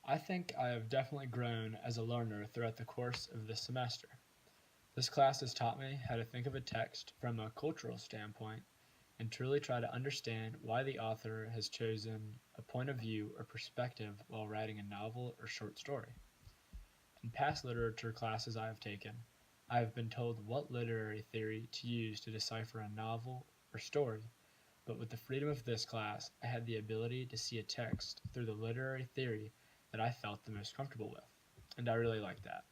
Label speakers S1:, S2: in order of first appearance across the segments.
S1: I think I have definitely grown as a learner throughout the course of this semester. This class has taught me how to think of a text from a cultural standpoint and truly try to understand why the author has chosen a point of view or perspective while writing a novel or short story. In past literature classes I have taken, I have been told what literary theory to use to decipher a novel or story, but with the freedom of this class, I had the ability to see a text through the literary theory that I felt the most comfortable with, and I really liked that.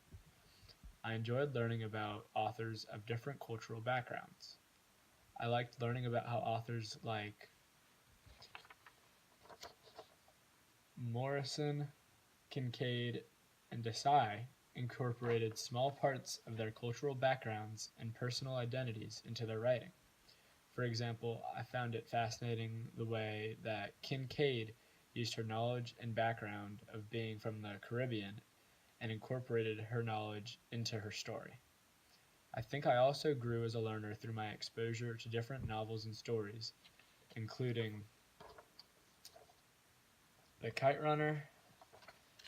S1: I enjoyed learning about authors of different cultural backgrounds. I liked learning about how authors like Morrison, Kincaid, and Desai incorporated small parts of their cultural backgrounds and personal identities into their writing. For example, I found it fascinating the way that Kincaid used her knowledge and background of being from the Caribbean and incorporated her knowledge into her story. I think I also grew as a learner through my exposure to different novels and stories, including The Kite Runner,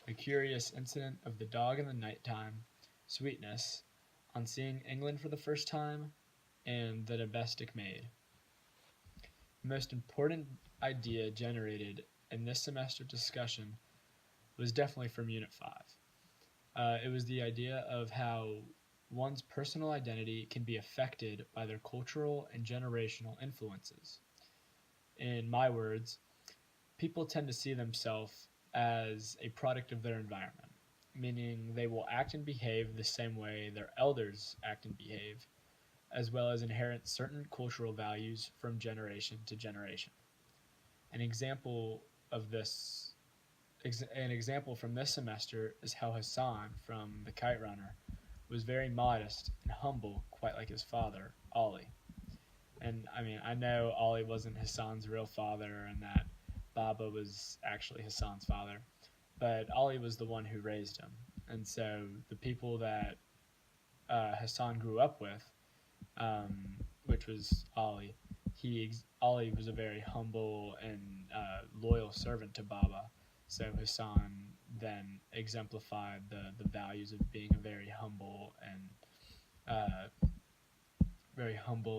S1: The Curious Incident of the Dog in the Nighttime, Sweetness, On Seeing England for the First Time, and The Domestic Maid. The most important idea generated in this semester discussion was definitely from Unit 5. It was the idea of how one's personal identity can be affected by their cultural and generational influences. In my words, people tend to see themselves as a product of their environment, meaning they will act and behave the same way their elders act and behave, as well as inherit certain cultural values from generation to generation. An example of this an example from this semester is how Hassan from The Kite Runner was very modest and humble, quite like his father, Ollie. And I know Ollie wasn't Hassan's real father and that Baba was actually Hassan's father, but Ollie was the one who raised him. And so the people that Hassan grew up with, which was Ollie, Ollie was a very humble and loyal servant to Baba. So Hassan then exemplified the values of being a very humble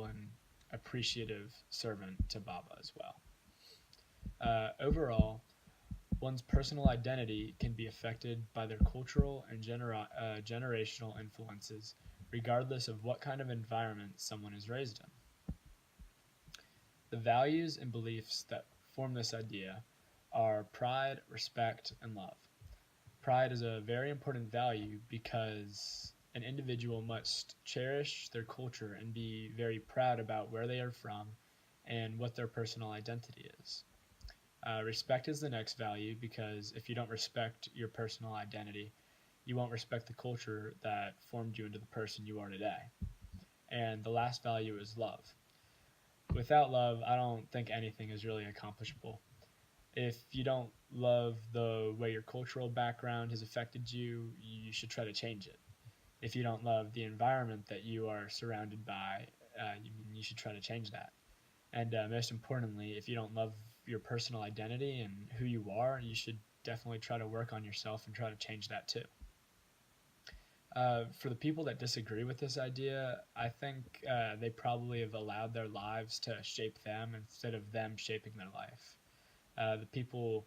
S1: and appreciative servant to Baba as well. Overall, one's personal identity can be affected by their cultural and generational influences, regardless of what kind of environment someone is raised in. The values and beliefs that form this idea are pride, respect, and love. Pride is a very important value because an individual must cherish their culture and be very proud about where they are from and what their personal identity is. Respect is the next value because if you don't respect your personal identity, you won't respect the culture that formed you into the person you are today. And the last value is love. Without love, I don't think anything is really accomplishable. If you don't love the way your cultural background has affected you, you should try to change it. If you don't love the environment that you are surrounded by, you should try to change that. And most importantly, if you don't love your personal identity and who you are, you should definitely try to work on yourself and try to change that too. For the people that disagree with this idea, I think they probably have allowed their lives to shape them instead of them shaping their life. The people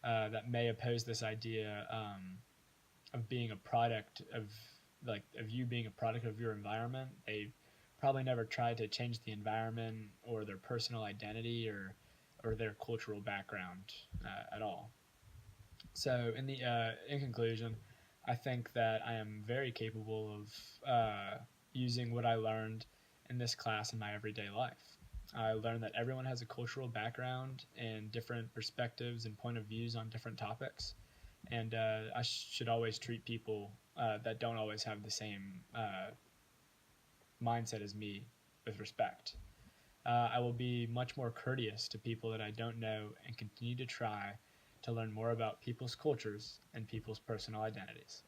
S1: that may oppose this idea of being a product of you being a product of your environment, they probably never tried to change the environment or their personal identity or their cultural background at all. So in conclusion, I think that I am very capable of using what I learned in this class in my everyday life. I learned that everyone has a cultural background and different perspectives and point of views on different topics, and I should always treat people that don't always have the same mindset as me with respect. I will be much more courteous to people that I don't know and continue to try to learn more about people's cultures and people's personal identities.